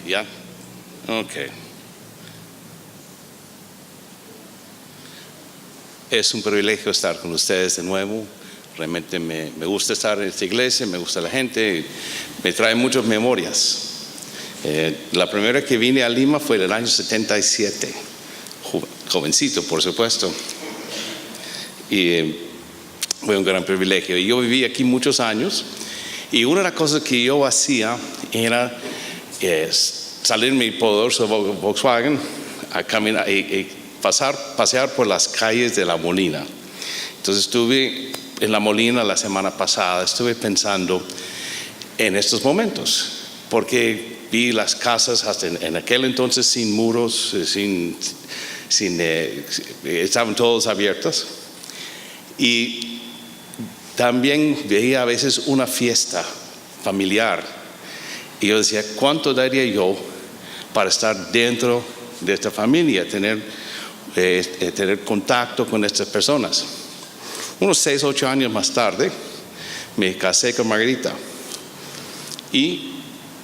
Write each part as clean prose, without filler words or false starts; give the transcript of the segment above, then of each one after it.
¿Ya? Ok. Es un privilegio estar con ustedes de nuevo. Realmente me gusta estar en esta iglesia, me gusta la gente, me trae muchas memorias. La primera que vine a Lima fue en el año 77, jovencito por supuesto, y fue un gran privilegio. Y yo viví aquí muchos años, y una de las cosas que yo hacía era salir en mi poderoso Volkswagen a caminar y pasear por las calles de La Molina. Entonces estuve en La Molina la semana pasada, estuve pensando en estos momentos, porque vi las casas hasta en aquel entonces sin muros, estaban todos abiertos, y también veía a veces una fiesta familiar, y yo decía, ¿cuánto daría yo para estar dentro de esta familia, tener contacto con estas personas? Unos 6 o 8 años más tarde me casé con Margarita y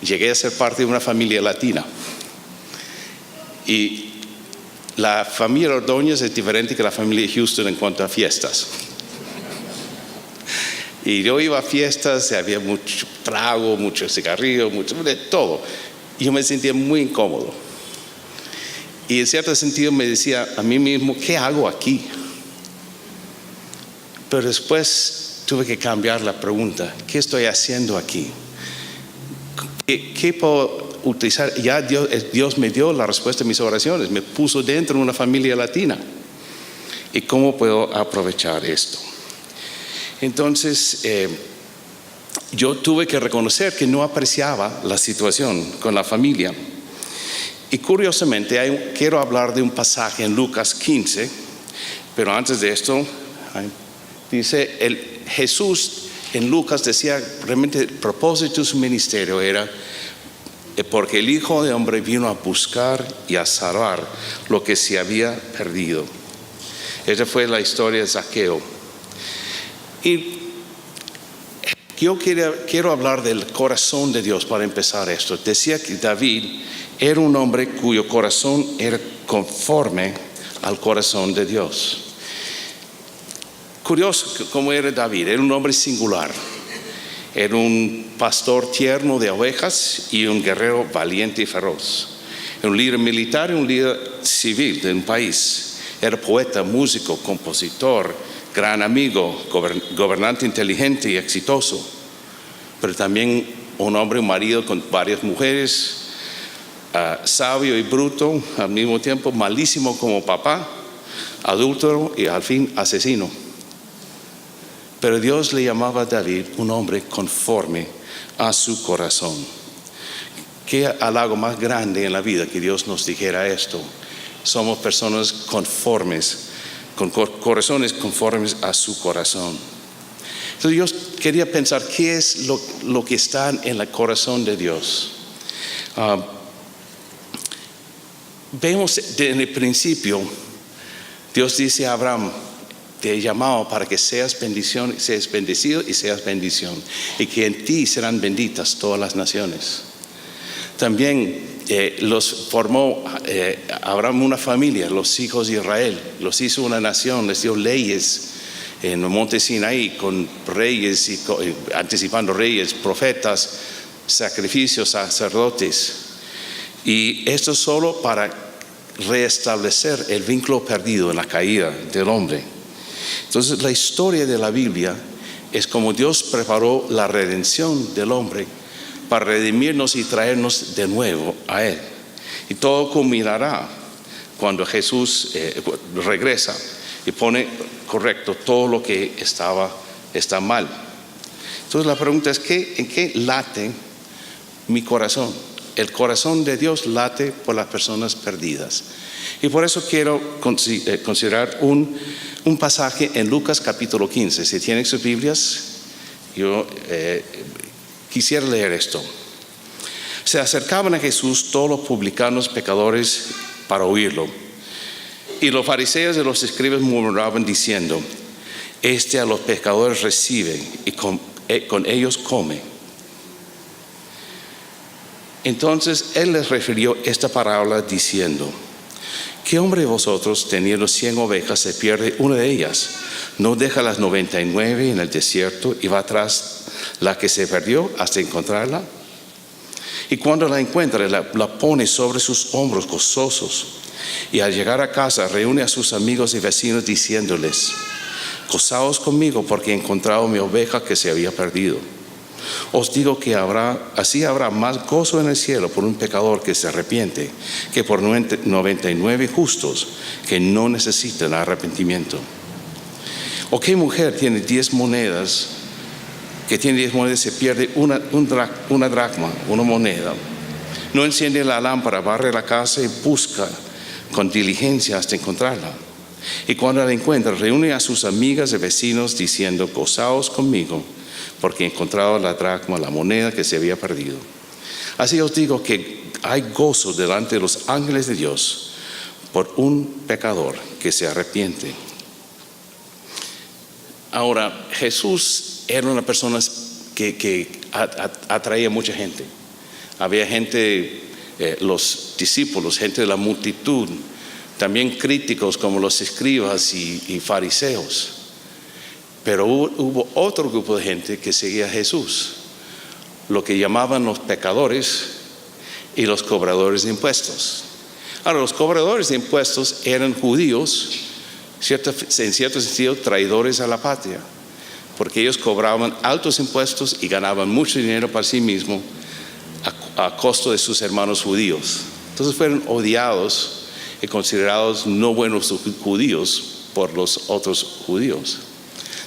llegué a ser parte de una familia latina. Y la familia Ordóñez es diferente que la familia Houston en cuanto a fiestas. Y yo iba a fiestas, había mucho trago, mucho cigarrillo, mucho de todo. Y yo me sentía muy incómodo. Y en cierto sentido me decía a mí mismo, ¿qué hago aquí? Pero después tuve que cambiar la pregunta, ¿qué estoy haciendo aquí? ¿Qué puedo utilizar? Ya Dios me dio la respuesta a mis oraciones, me puso dentro de una familia latina. ¿Y cómo puedo aprovechar esto? Entonces, yo tuve que reconocer que no apreciaba la situación con la familia. Y curiosamente, quiero hablar de un pasaje en Lucas 15, pero antes de esto, dice, Jesús en Lucas decía, realmente el propósito de su ministerio era porque el Hijo del Hombre vino a buscar y a salvar lo que se había perdido. Esa fue la historia de Zaqueo. Y yo quiero hablar del corazón de Dios para empezar esto. Decía que David era un hombre cuyo corazón era conforme al corazón de Dios. Curioso cómo era David, era un hombre singular. Era un pastor tierno de ovejas y un guerrero valiente y feroz. Era un líder militar y un líder civil de un país. Era poeta, músico, compositor, gran amigo, gobernante inteligente y exitoso. Pero también un hombre, un marido con varias mujeres, sabio y bruto al mismo tiempo, malísimo como papá, adúltero y al fin asesino. Pero Dios le llamaba a David un hombre conforme a su corazón. Qué halago más grande en la vida que Dios nos dijera esto. Somos personas conformes, con corazones conformes a su corazón. Entonces yo quería pensar qué es lo que está en el corazón de Dios. Vemos en el principio, Dios dice a Abraham, te he llamado para que seas bendición, seas bendecido y seas bendición, y que en ti serán benditas todas las naciones. También los formó Abraham una familia, los hijos de Israel, los hizo una nación, les dio leyes en el monte Sinaí con reyes, y anticipando reyes, profetas, sacrificios, sacerdotes. Y esto solo para restablecer el vínculo perdido en la caída del hombre. Entonces la historia de la Biblia es como Dios preparó la redención del hombre para redimirnos y traernos de nuevo a Él. Y todo culminará cuando Jesús regresa y pone correcto todo lo que está mal. Entonces la pregunta es, ¿en qué late mi corazón? El corazón de Dios late por las personas perdidas. Y por eso quiero considerar un pasaje en Lucas capítulo 15. Si tienen sus Biblias, yo quisiera leer esto. Se acercaban a Jesús todos los publicanos pecadores para oírlo. Y los fariseos y los escribas murmuraban diciendo, este a los pecadores recibe y con ellos come. Entonces él les refirió esta parábola diciendo: ¿qué hombre de vosotros, teniendo 100 ovejas, se pierde una de ellas? ¿No deja las 99 en el desierto y va tras la que se perdió hasta encontrarla? Y cuando la encuentra, la pone sobre sus hombros gozosos. Y al llegar a casa, reúne a sus amigos y vecinos diciéndoles: gozaos conmigo porque he encontrado mi oveja que se había perdido. Os digo que así habrá más gozo en el cielo por un pecador que se arrepiente que por 99 justos que no necesitan arrepentimiento. ¿O qué mujer tiene 10 monedas, que tiene 10 monedas, se pierde una dracma, una moneda? No enciende la lámpara, barre la casa y busca con diligencia hasta encontrarla. Y cuando la encuentra, reúne a sus amigas y vecinos diciendo: gozaos conmigo porque he encontrado la dracma, la moneda que se había perdido. Así os digo que hay gozo delante de los ángeles de Dios por un pecador que se arrepiente. Ahora, Jesús era una persona que atraía mucha gente. Había gente, los discípulos, gente de la multitud, también críticos como los escribas y fariseos. Pero hubo otro grupo de gente que seguía a Jesús, lo que llamaban los pecadores y los cobradores de impuestos. Ahora, los cobradores de impuestos eran judíos, en cierto sentido traidores a la patria, porque ellos cobraban altos impuestos y ganaban mucho dinero para sí mismos a costo de sus hermanos judíos. Entonces fueron odiados y considerados no buenos judíos por los otros judíos.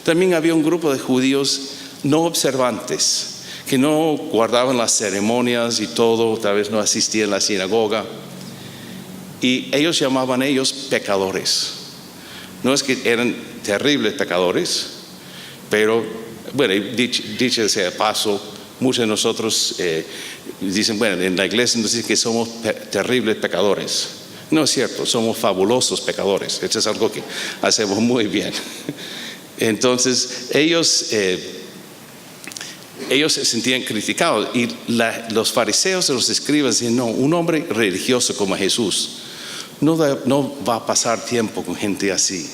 También había un grupo de judíos no observantes, que no guardaban las ceremonias y todo, tal vez no asistían a la sinagoga, y ellos llamaban a ellos pecadores. No es que eran terribles pecadores, pero bueno, dicho sea de paso, muchos de nosotros dicen, bueno, en la iglesia nos dicen que somos terribles pecadores. No es cierto, somos fabulosos pecadores. Esto es algo que hacemos muy bien. Entonces ellos se sentían criticados, y los fariseos y los escribas decían: no, un hombre religioso como Jesús no va a pasar tiempo con gente así.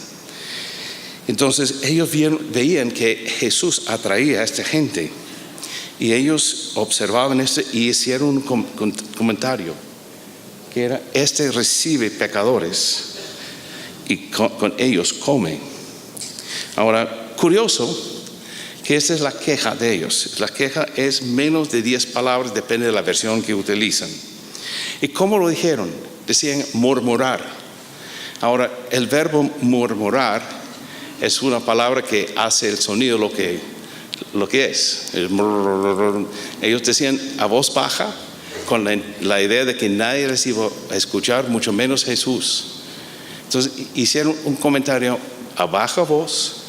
Entonces ellos veían que Jesús atraía a esta gente, y ellos observaban esto y hicieron un comentario que era: este recibe pecadores y con ellos come. Ahora, curioso que esta es la queja de ellos. La queja es menos de 10 palabras, depende de la versión que utilizan. ¿Y cómo lo dijeron? Decían murmurar. Ahora, el verbo murmurar es una palabra que hace el sonido lo que es. Ellos decían a voz baja, con la idea de que nadie les iba a escuchar, mucho menos Jesús. Entonces hicieron un comentario a baja voz,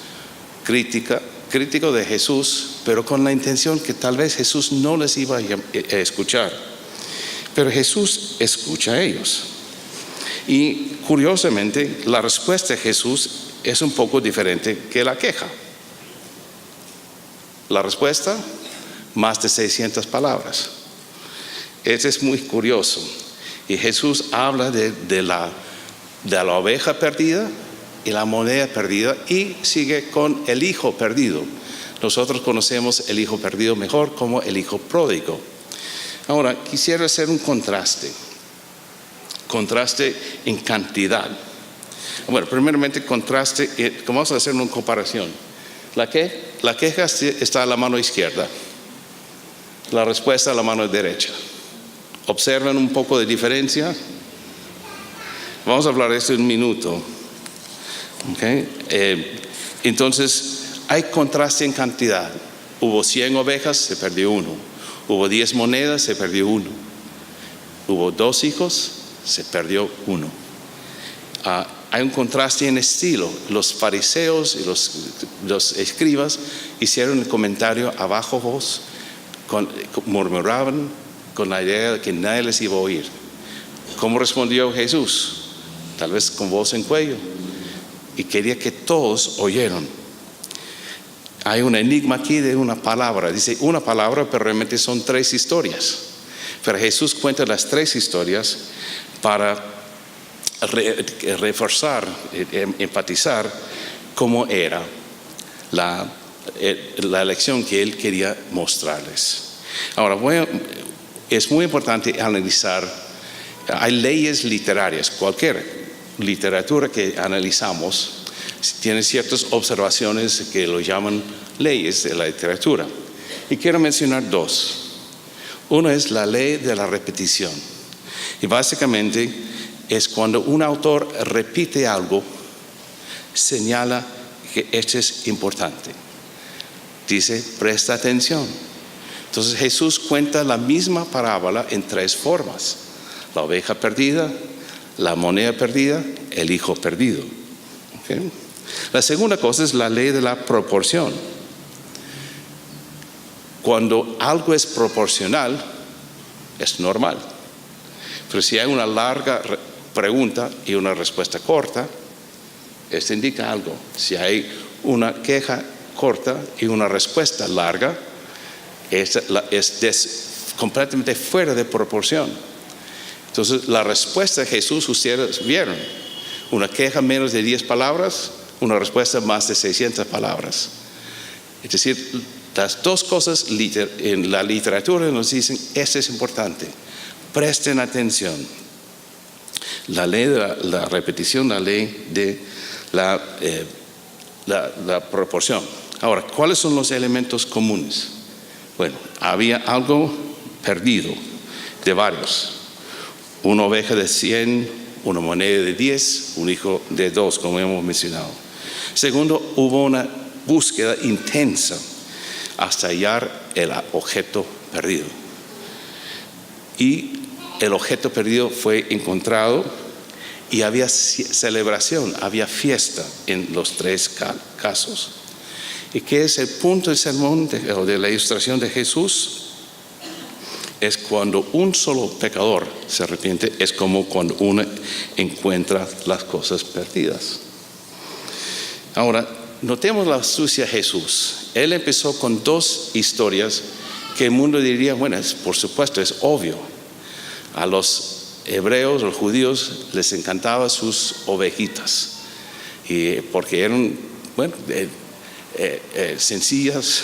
crítico de Jesús, pero con la intención que tal vez Jesús no les iba a escuchar. Pero Jesús escucha a ellos. Y curiosamente, la respuesta de Jesús es un poco diferente que la queja. La respuesta, más de 600 palabras. Eso es muy curioso. Y Jesús habla de la oveja perdida y la moneda perdida, y sigue con el hijo perdido. Nosotros conocemos el hijo perdido mejor como el hijo pródigo. Ahora, quisiera hacer un contraste en cantidad. Bueno, primeramente contraste, vamos a hacer una comparación. La queja está a la mano izquierda, la respuesta a la mano derecha. ¿Observan un poco de diferencia? Vamos a hablar de esto en un minuto. Okay. Entonces hay contraste en cantidad. Hubo 100 ovejas, se perdió uno. Hubo 10 monedas, se perdió uno. Hubo 2 hijos, se perdió uno. Hay un contraste en estilo. Los fariseos y los escribas hicieron el comentario a baja voz, murmuraban con la idea de que nadie les iba a oír. ¿Cómo respondió Jesús? Tal vez con voz en cuello, y quería que todos oyeran. Hay un enigma aquí de una palabra. Dice una palabra, pero realmente son 3 historias. Pero Jesús cuenta las tres historias para reforzar, enfatizar cómo era la lección que él quería mostrarles. Ahora, es muy importante analizar, hay leyes literarias, cualquier literatura que analizamos tiene ciertas observaciones que lo llaman leyes de la literatura. Y quiero mencionar dos. Uno es la ley de la repetición. Y básicamente es cuando un autor repite algo, señala que esto es importante. Dice, presta atención. Entonces Jesús cuenta la misma parábola en tres formas: la oveja perdida, la moneda perdida, el hijo perdido. ¿Okay? La segunda cosa es la ley de la proporción. Cuando algo es proporcional, es normal. Pero si hay una larga pregunta y una respuesta corta, esto indica algo. Si hay una queja corta y una respuesta larga, es completamente fuera de proporción. Entonces, la respuesta de Jesús, ustedes vieron, una queja menos de 10 palabras, una respuesta más de 600 palabras. Es decir, las dos cosas en la literatura nos dicen, esto es importante, presten atención. La ley de la repetición, la ley de la proporción. Ahora, ¿cuáles son los elementos comunes? Bueno, había algo perdido de varios. Una oveja de 100, una moneda de 10, un hijo de 2, como hemos mencionado. Segundo, hubo una búsqueda intensa hasta hallar el objeto perdido. Y el objeto perdido fue encontrado y había celebración, había fiesta en los tres casos. ¿Y qué es el punto del sermón o de la ilustración de Jesús? Es cuando un solo pecador se arrepiente, es como cuando uno encuentra las cosas perdidas. Ahora, notemos la astucia de Jesús. Él empezó con dos historias que el mundo diría, bueno, por supuesto, es obvio. A los hebreos, los judíos, les encantaban sus ovejitas, porque eran, bueno, sencillas.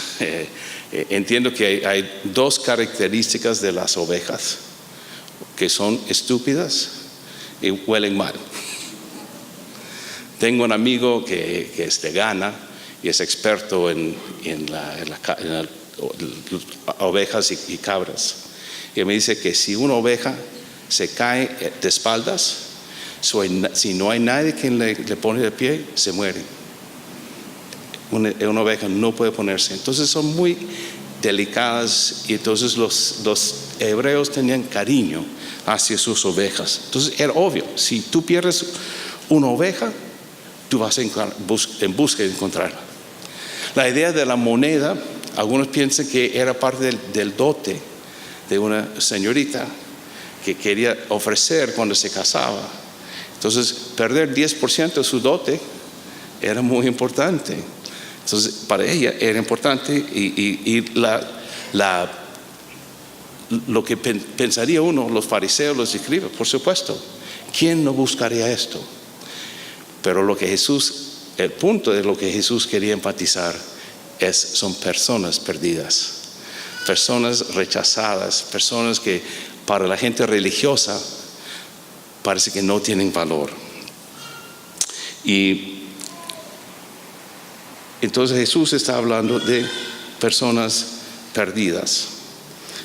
Entiendo que hay dos características de las ovejas, que son estúpidas y huelen mal. Tengo un amigo que es de Ghana y es experto en las ovejas y cabras. Y me dice que si una oveja se cae de espaldas, si no hay nadie que le pone de pie, se muere. Una oveja no puede ponerse. Entonces son muy delicadas, y entonces los hebreos tenían cariño hacia sus ovejas. Entonces era obvio, si tú pierdes una oveja, tú vas en busca de encontrarla. La idea de la moneda, algunos piensan que era parte del dote de una señorita que quería ofrecer cuando se casaba. Entonces, perder 10% de su dote era muy importante. Entonces, para ella era importante, y lo que pensaría uno, los fariseos, los escribas, por supuesto, ¿quién no buscaría esto? Pero el punto de lo que Jesús quería enfatizar son personas perdidas, personas rechazadas, personas que para la gente religiosa parece que no tienen valor. Y entonces Jesús está hablando de personas perdidas.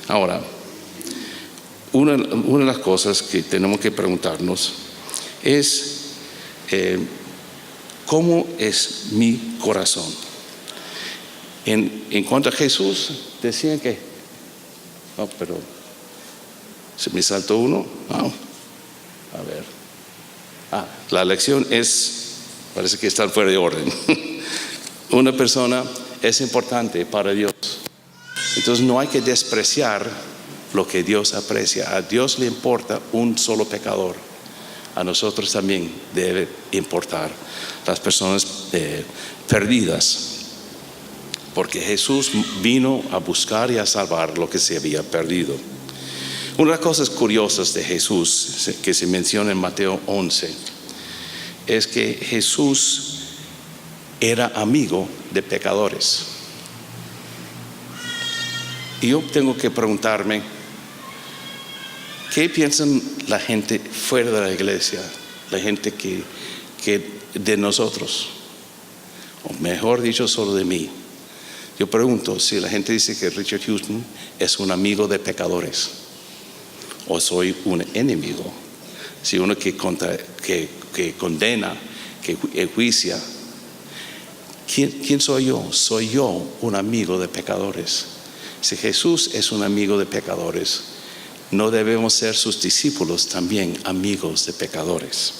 Ahora, una de las cosas que tenemos que preguntarnos es, ¿cómo es mi corazón? En cuanto a Jesús, decían que, pero se me saltó uno. A ver. La lección parece que está fuera de orden. Una persona es importante para Dios. Entonces no hay que despreciar lo que Dios aprecia. A Dios le importa un solo pecador. A nosotros también debe importar las personas perdidas, porque Jesús vino a buscar y a salvar lo que se había perdido. Una de las cosas curiosas de Jesús que se menciona en Mateo 11 es que Jesús era amigo de pecadores. Y yo tengo que preguntarme, ¿qué piensan la gente fuera de la iglesia? La gente que de nosotros, o mejor dicho, solo de mí. Yo pregunto si la gente dice que Richard Houston es un amigo de pecadores, o soy un enemigo. Si uno que condena, que enjuicia, ¿quién soy yo? Soy yo un amigo de pecadores. Si Jesús es un amigo de pecadores, no debemos ser sus discípulos también amigos de pecadores.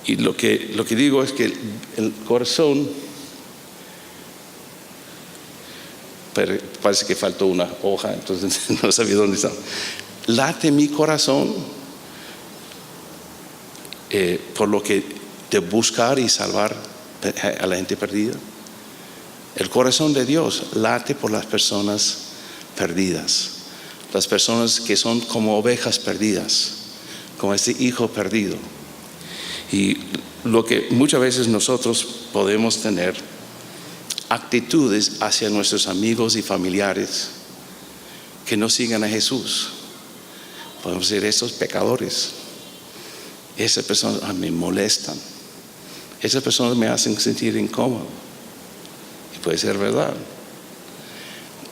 Y lo que digo es que el corazón, pero parece que faltó una hoja, entonces no sabía dónde está. Late mi corazón por lo que de buscar y salvar a la gente perdida. El corazón de Dios late por las personas perdidas, las personas que son como ovejas perdidas, como este hijo perdido. Y lo que muchas veces nosotros podemos tener actitudes hacia nuestros amigos y familiares que no sigan a Jesús. Podemos decir, estos pecadores, esas personas me molestan, esas personas me hacen sentir incómodo. Y puede ser verdad,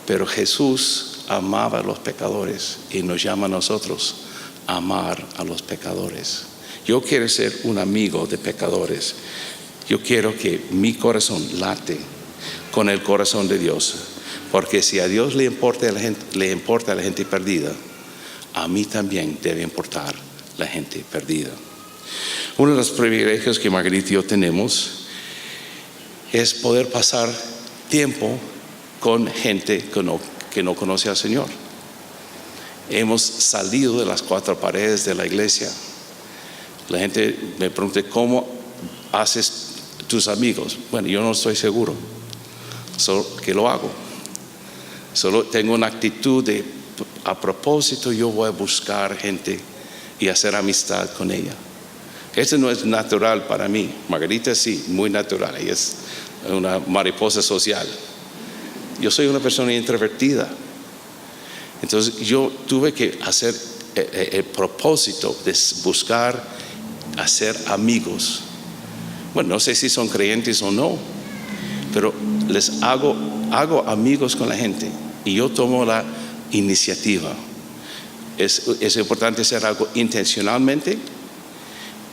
pero Jesús amaba a los pecadores y nos llama a nosotros a amar a los pecadores. Yo quiero ser un amigo de pecadores. Yo quiero que mi corazón late con el corazón de Dios, porque si a Dios le importa a la gente perdida, a mí también debe importar la gente perdida. Uno de los privilegios que Margarita y yo tenemos es poder pasar tiempo con gente que no conoce al Señor. Hemos salido de las cuatro paredes de la iglesia. La gente me pregunta, ¿cómo haces tus amigos? Bueno, yo no estoy seguro, solo que lo hago. Solo tengo una actitud de, a propósito, yo voy a buscar gente y hacer amistad con ella. Esto no es natural para mí. Margarita sí, muy natural. Ella es una mariposa social. Yo soy una persona introvertida. Entonces yo tuve que hacer el propósito de buscar hacer amigos. Bueno, no sé si son creyentes o no, pero les hago amigos con la gente y yo tomo la iniciativa. Es importante hacer algo intencionalmente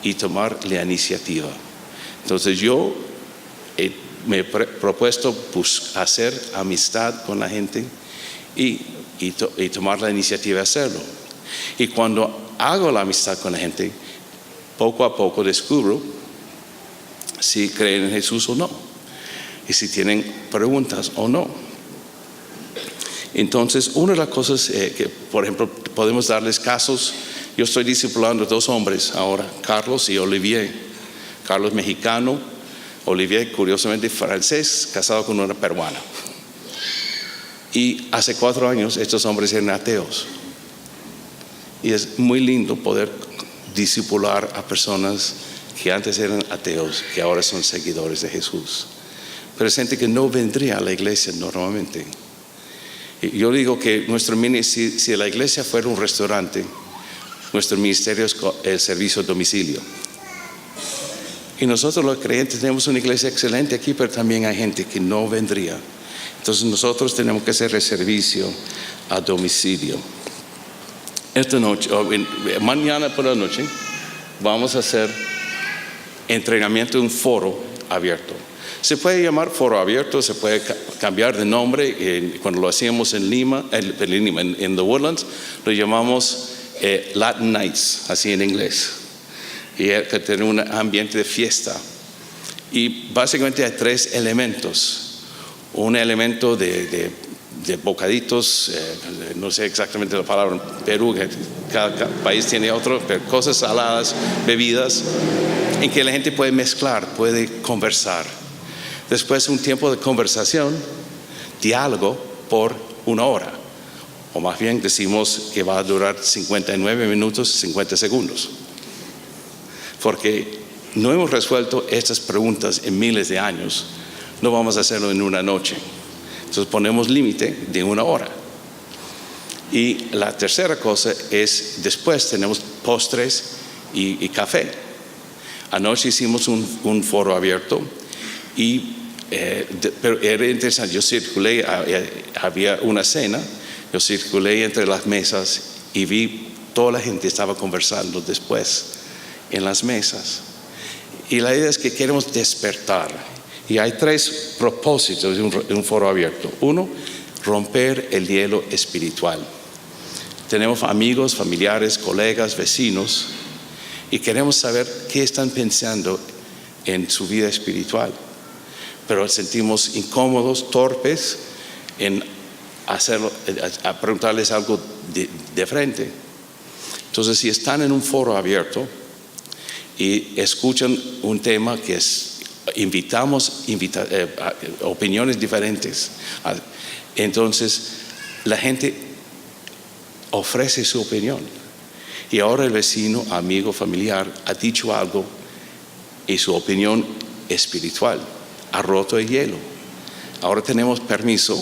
y tomar la iniciativa. Entonces yo me he propuesto hacer amistad con la gente y tomar la iniciativa de hacerlo. Y cuando hago la amistad con la gente, poco a poco descubro si creen en Jesús o no, y si tienen preguntas o no. Entonces, una de las cosas que, por ejemplo, podemos darles casos. Yo estoy discipulando a 2 hombres ahora, Carlos y Olivier. Carlos mexicano, Olivier curiosamente francés, casado con una peruana. Y hace 4 años estos hombres eran ateos. Y es muy lindo poder discipular a personas que antes eran ateos, que ahora son seguidores de Jesús. Pero es gente que no vendría a la iglesia normalmente. Y yo digo que si la iglesia fuera un restaurante, nuestro ministerio es el servicio a domicilio. Y nosotros los creyentes tenemos una iglesia excelente aquí, pero también hay gente que no vendría. Entonces nosotros tenemos que hacer el servicio a domicilio. Esta noche, mañana por la noche, vamos a hacer entrenamiento en un foro abierto. Se puede llamar foro abierto, se puede cambiar de nombre. Cuando lo hacíamos en Lima, en The Woodlands, lo llamamos Latin Nights, así en inglés. Y que tiene un ambiente de fiesta. Y básicamente hay 3 elementos. Un elemento de bocaditos, no sé exactamente la palabra en Perú, cada país tiene otro, pero cosas saladas, bebidas, en que la gente puede mezclar, puede conversar. Después un tiempo de conversación, diálogo por 1 hora, o más bien decimos que va a durar 59 minutos y 50 segundos, porque no hemos resuelto estas preguntas en miles de años. No vamos a hacerlo en una noche. Entonces ponemos límite de 1 hora. Y la tercera cosa es, después tenemos postres y café. Anoche hicimos un foro abierto pero era interesante. Yo circulé, había una cena, yo circulé entre las mesas y vi toda la gente estaba conversando después en las mesas. Y la idea es que queremos despertar. Y hay 3 propósitos de un foro abierto. 1, romper el hielo espiritual. Tenemos amigos, familiares, colegas, vecinos, y queremos saber qué están pensando en su vida espiritual. Pero sentimos incómodos, torpes en hacerlo, a preguntarles algo de frente. Entonces, si están en un foro abierto y escuchan un tema que invitamos opiniones diferentes, entonces la gente ofrece su opinión. Y ahora el vecino, amigo, familiar ha dicho algo y su opinión espiritual ha roto el hielo. Ahora tenemos permiso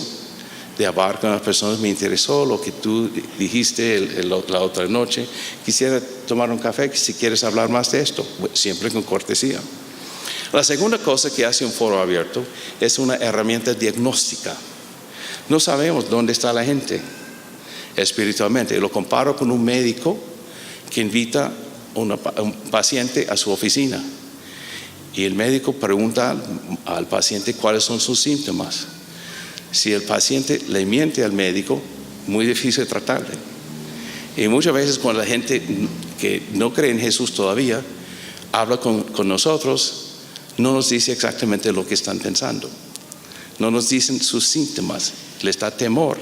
de hablar con las personas. Me interesó lo que tú dijiste la otra noche. Quisiera tomar un café si quieres hablar más de esto, siempre con cortesía. La segunda cosa que hace un foro abierto es una herramienta diagnóstica. No sabemos dónde está la gente espiritualmente. Lo comparo con un médico que invita a un paciente a su oficina. Y el médico pregunta al paciente cuáles son sus síntomas. Si el paciente le miente al médico, muy difícil tratarle. Y muchas veces cuando la gente que no cree en Jesús todavía habla con nosotros, no nos dice exactamente lo que están pensando. No nos dicen sus síntomas. Les da temor.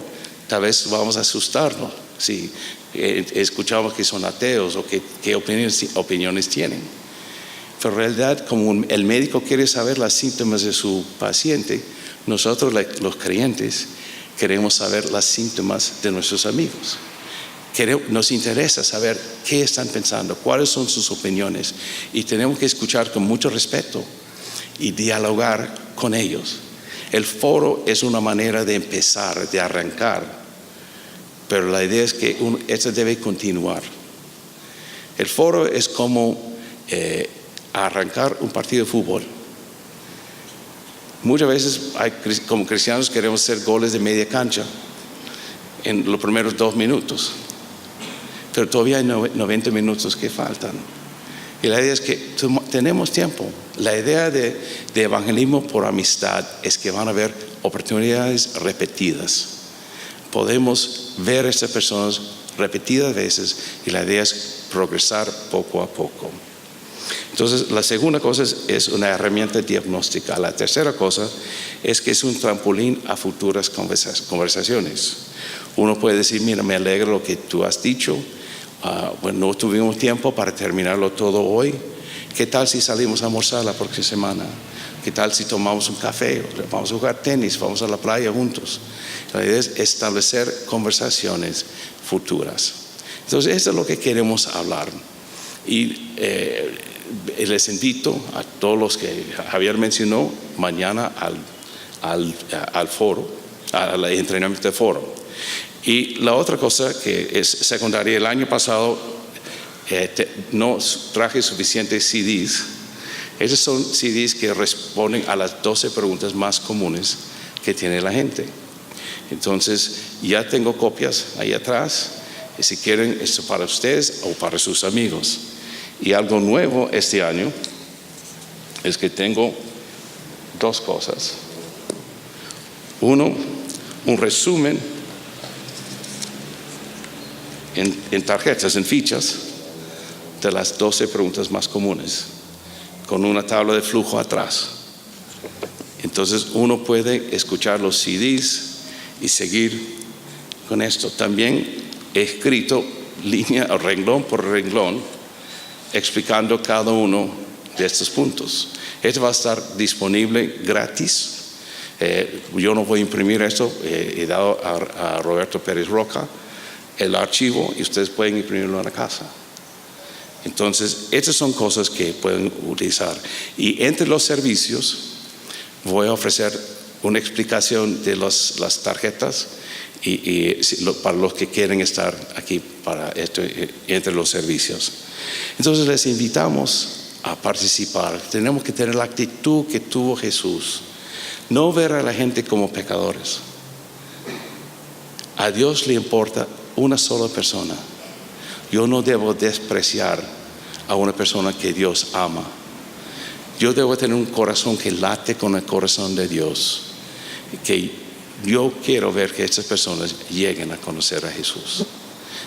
Tal vez vamos a asustarnos si escuchamos que son ateos o qué opiniones tienen. Pero en realidad, como el médico quiere saber los síntomas de su paciente, nosotros los creyentes queremos saber los síntomas de nuestros amigos. Nos interesa saber qué están pensando, cuáles son sus opiniones, y tenemos que escuchar con mucho respeto y dialogar con ellos. El foro es una manera de empezar, de arrancar, pero la idea es que esto debe continuar. El foro es como arrancar un partido de fútbol. Muchas veces como cristianos queremos hacer goles de media cancha en los primeros 2 minutos, pero todavía hay 90 minutos que faltan. Y la idea es que tenemos tiempo. La idea de evangelismo por amistad es que van a haber oportunidades repetidas. Podemos ver a estas personas repetidas veces y la idea es progresar poco a poco. Entonces, la segunda cosa es una herramienta diagnóstica. La tercera cosa es que es un trampolín a futuras conversaciones. Uno puede decir, mira, me alegra lo que tú has dicho. Bueno, no tuvimos tiempo para terminarlo todo hoy. ¿Qué tal si salimos a almorzar la próxima semana? ¿Qué tal si tomamos un café? Vamos a jugar tenis, vamos a la playa juntos. La idea es establecer conversaciones futuras. Entonces, esto es lo que queremos hablar. Y les invito a todos los que Javier mencionó mañana al foro, al entrenamiento de foro. Y la otra cosa que es secundaria, el año pasado no traje suficientes CDs. Esos son CDs que responden a las 12 preguntas más comunes que tiene la gente. Entonces, ya tengo copias ahí atrás. Y si quieren, esto para ustedes o para sus amigos. Y algo nuevo este año es que tengo 2 cosas. Uno, un resumen en tarjetas, en fichas, de las 12 preguntas más comunes, con una tabla de flujo atrás. Entonces uno puede escuchar los CDs y seguir con esto. También he escrito línea o renglón por renglón explicando cada uno de estos puntos. Esto va a estar disponible gratis. Yo no voy a imprimir esto. He dado a Roberto Pérez Roca el archivo y ustedes pueden imprimirlo en la casa. Entonces, estas son cosas que pueden utilizar. Y entre los servicios, voy a ofrecer una explicación de las tarjetas para los que quieren estar aquí para esto, entre los servicios. Entonces, les invitamos a participar. Tenemos que tener la actitud que tuvo Jesús. No ver a la gente como pecadores. A Dios le importa una sola persona. Yo no debo despreciar a una persona que Dios ama. Yo debo tener un corazón que late con el corazón de Dios. Que yo quiero ver que estas personas lleguen a conocer a Jesús.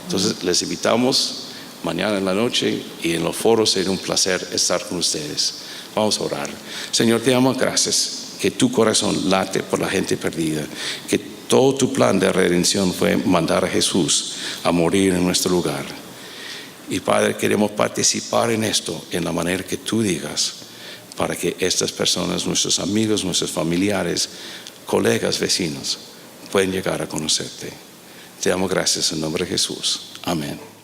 Entonces les invitamos mañana en la noche y en los foros. Será un placer estar con ustedes. Vamos a orar. Señor, te damos gracias que tu corazón late por la gente perdida, que todo tu plan de redención fue mandar a Jesús a morir en nuestro lugar. Y Padre, queremos participar en esto en la manera que tú digas, para que estas personas, nuestros amigos, nuestros familiares, colegas, vecinos, pueden llegar a conocerte. Te damos gracias en nombre de Jesús. Amén.